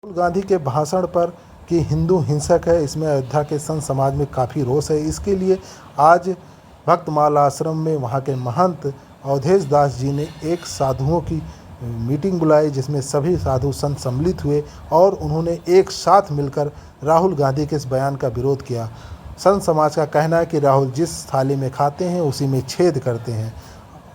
राहुल गांधी के भाषण पर कि हिंदू हिंसक है, इसमें अयोध्या के संत समाज में काफ़ी रोष है। इसके लिए आज भक्तमाला आश्रम में वहाँ के महंत अवधेश दास जी ने एक साधुओं की मीटिंग बुलाई, जिसमें सभी साधु संत सम्मिलित हुए और उन्होंने एक साथ मिलकर राहुल गांधी के इस बयान का विरोध किया। संत समाज का कहना है कि राहुल जिस थाली में खाते हैं उसी में छेद करते हैं।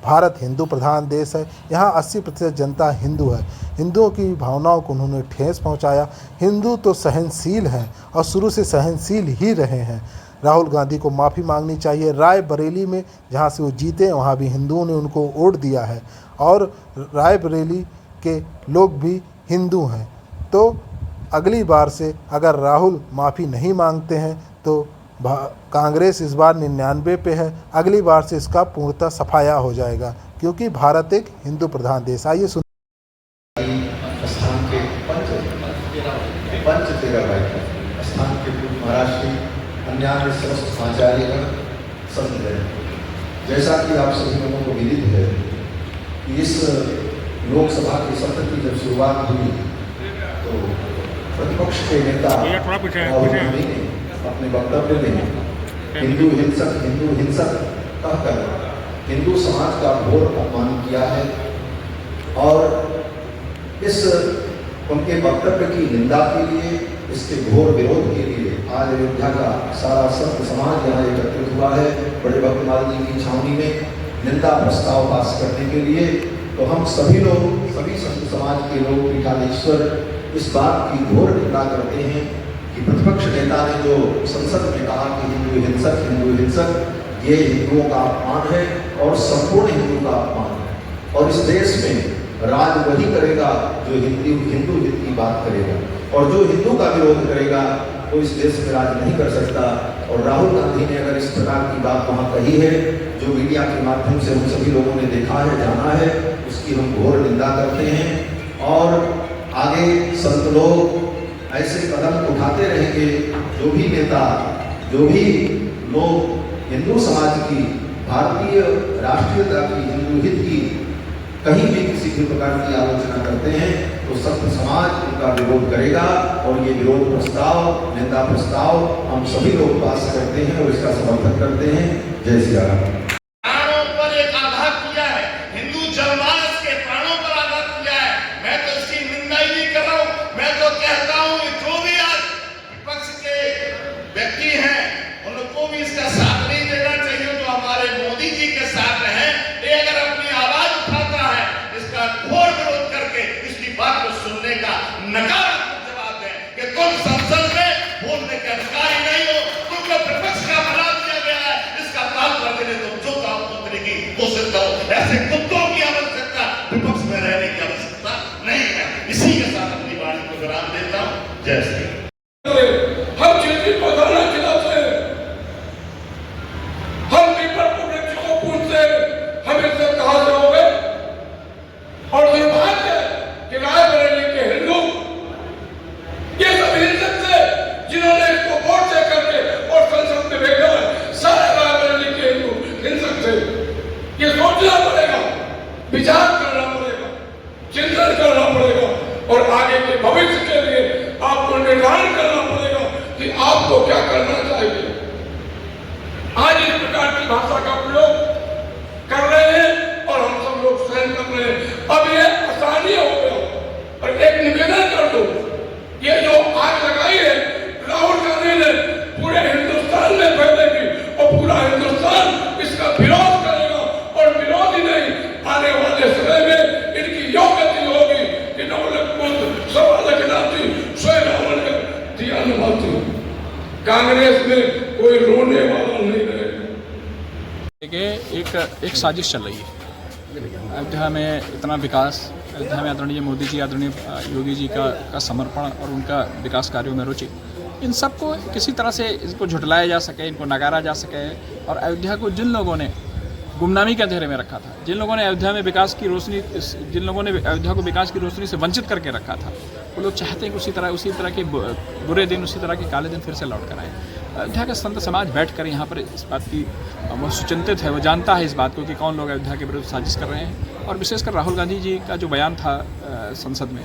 भारत हिंदू प्रधान देश है, यहाँ 80% जनता हिंदू है। हिंदुओं की भावनाओं को उन्होंने ठेस पहुँचाया। हिंदू तो सहनशील हैं और शुरू से सहनशील ही रहे हैं। राहुल गांधी को माफ़ी मांगनी चाहिए। रायबरेली में जहाँ से वो जीते वहाँ भी हिंदुओं ने उनको वोट दिया है और रायबरेली के लोग भी हिंदू हैं। तो अगली बार से अगर राहुल माफ़ी नहीं मांगते हैं तो कांग्रेस इस बार 99 पे है, अगली बार से इसका पूर्णतः सफाया हो जाएगा, क्योंकि भारत एक हिंदू प्रधान देश। आइए सुन स्थान के पंच तेरह स्थान के पूर्व महाराष्ट्र अन्य समस्त आचार्यगण संत हैं। जैसा कि आप सभी लोगों को विदित है कि इस लोकसभा के सत्र की जब शुरुआत हुई तो प्रतिपक्ष के नेता राहुल गांधी ने अपने वक्तव्य में हिंदू हिंसक कहकर हिंदू समाज का घोर अपमान किया है और इस उनके वक्तव्य की निंदा के लिए, इसके घोर विरोध के लिए आज अयोध्या का सारा संत समाज यहाँ एकत्रित हुआ है बड़े भक्तमाल जी की छावनी में निंदा प्रस्ताव पास करने के लिए। तो हम सभी लोग, सभी संत समाज के लोग पीठाधीश्वर इस बात की घोर निंदा करते हैं कि प्रतिपक्ष नेता ने जो संसद में कहा कि हिंदू हिंसक, ये हिंदुओं का अपमान है और संपूर्ण हिंदू का अपमान है। और इस देश में राज वही करेगा जो हिंदू हित की बात करेगा, और जो हिंदू का विरोध करेगा वो इस देश में राज नहीं कर सकता। और राहुल गांधी ने अगर इस प्रकार की बात वहाँ कही है, जो मीडिया के माध्यम से हम सभी लोगों ने देखा है, जाना है, उसकी हम घोर निंदा करते हैं। और आगे संत लोग ऐसे कदम उठाते रहेंगे, जो भी नेता, जो भी लोग हिंदू समाज की, भारतीय राष्ट्रीयता की, हिंदू हित की कहीं भी किसी भी प्रकार की आलोचना करते हैं तो संत समाज उनका विरोध करेगा। और ये विरोध प्रस्ताव, निंदा प्रस्ताव हम सभी लोग पास करते हैं और इसका समर्थन करते हैं। जय श्री राम। नकारात्मक जवाब दें कि तुम संसद में बोलने के अधिकार ही नहीं हो, तुमको विपक्ष का बना दिया गया है, इसका तात्पर्य देने तुम जो काम करने की कोशिश करो। ऐसे कुत्तों की आवश्यकता विपक्ष में रहने की आवश्यकता नहीं है। इसी के साथ अपनी वाणी को विराम देता हूँ। जय श्री राम। हम चीज को धरना खिलाते हैं, हम पेपर को वृक्ष को पूछते हैं, हम इससे कहा जाओगे। और दुर्भाग्य है कि रायबरेली के हिंदू ये सब हिंसक थे जिन्होंने इसको वोट दे करके और संसद में भेजा है। सारे रायबरेली के हिंदू हिंसक थे। ये सोचना पड़ेगा, विचार करना पड़ेगा, चिंतन करना पड़ेगा और आगे के भविष्य के लिए आपको निर्धारण करना पड़ेगा कि आपको क्या करना चाहिए। आज इस प्रकार की भाषा का प्रयोग कर रहे हैं और हम सब लोग सहन कर रहे हैं। अब ये आसानी हो गया। और एक निवेदन कर दो, ये जो आग लगाई है राहुल गांधी ने पूरे हिंदुस्तान में फैलेगी और पूरा हिंदुस्तान इसका विरोध करेगा। और विरोध ही नहीं, आने वाले समय में इनकी यो गति होगी कि नवलख पुत्र सवा लखनाथी स्वयं रावण दिया निभाती। कांग्रेस में कोई रोने वाला नहीं रहेगा। एक साजिश चल रही है। अयोध्या में इतना विकास, अयोध्या में आदरणीय मोदी जी, आदरणीय योगी जी का समर्पण और उनका विकास कार्यों में रुचि, इन सबको किसी तरह से इसको झुटलाया जा सके, इनको नकारा जा सके। और अयोध्या को जिन लोगों ने गुमनामी के अंधेरे में रखा था, जिन लोगों ने अयोध्या में विकास की रोशनी, जिन लोगों ने अयोध्या को विकास की रोशनी से वंचित करके रखा था, वो लोग चाहते हैं कि उसी तरह के बुरे दिन, उसी तरह के काले दिन फिर से लौट कर आए। अयोध्या का संत समाज बैठकर यहाँ पर इस बात की वो सुचिंतित है, वो जानता है इस बात को कि कौन लोग अयोध्या के विरुद्ध साजिश कर रहे हैं। और विशेषकर राहुल गांधी जी का जो बयान था संसद में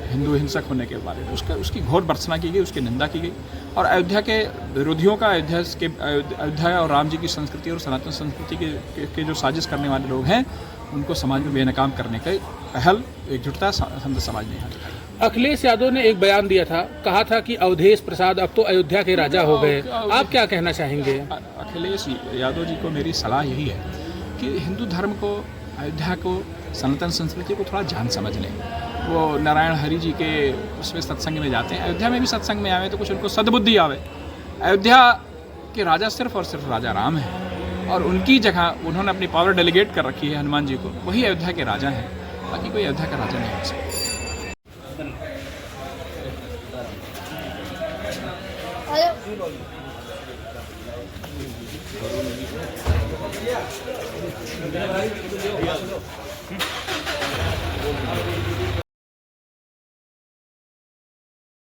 हिंदू हिंसक होने के बारे में उसकी घोर भर्त्सना की गई, उसकी निंदा की गई। और अयोध्या के विरोधियों का अयोध्या और राम जी की संस्कृति और सनातन संस्कृति के जो साजिश करने वाले लोग हैं उनको समाज में बेनकाम करने का पहल एकजुटता संत समाज ने यहाँ दिखाई। अखिलेश यादव ने एक बयान दिया था, कहा था कि अवधेश प्रसाद अब तो अयोध्या के राजा हो गए। आप क्या कहना चाहेंगे? अखिलेश यादव जी को मेरी सलाह यही है कि हिंदू धर्म को, अयोध्या को, सनातन संस्कृति को थोड़ा जान समझ लें। वो नारायण हरि जी के उसमें सत्संग में जाते हैं, अयोध्या में भी सत्संग में आवे तो कुछ उनको सद्बुद्धि आवे। अयोध्या के राजा सिर्फ और सिर्फ राजा राम हैं और उनकी जगह उन्होंने अपनी पावर डेलीगेट कर रखी है हनुमान जी को, वही अयोध्या के राजा हैं, बाकी कोई अयोध्या का राजा नहीं हो सकता। हेलो